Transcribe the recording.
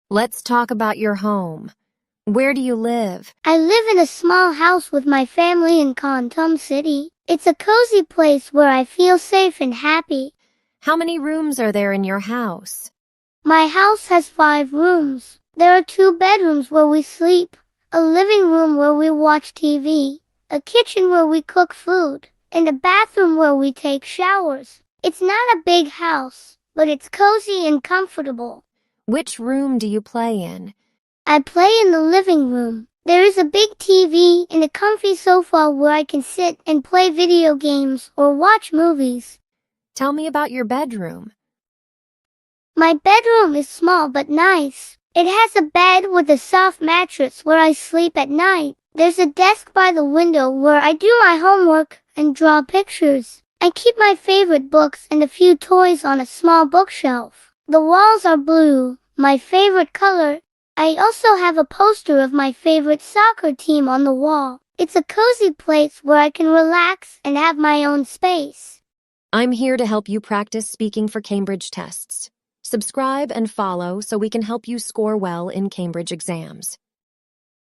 Let's talk about your home. Where do you live? I live in a small house with my family in Kontum City. It's a cozy place where I feel safe and happy. How many rooms are there in your house? My house has 5 rooms. There are 2 bedrooms where we sleep, a living room where we watch TV, a kitchen where we cook food, and a bathroom where we take showers. It's not a big house, but it's cozy and comfortable. Which room do you play in? I play in the living room. There is a big TV and a comfy sofa where I can sit and play video games or watch movies. Tell me about your bedroom. My bedroom is small but nice. It has a bed with a soft mattress where I sleep at night. There's a desk by the window where I do my homework and draw pictures. I keep my favorite books and a few toys on a small bookshelf. The walls are blue, my favorite color. I also have a poster of my favorite soccer team on the wall. It's a cozy place where I can relax and have my own space. I'm here to help you practice speaking for Cambridge tests. Subscribe and follow so we can help you score well in Cambridge exams.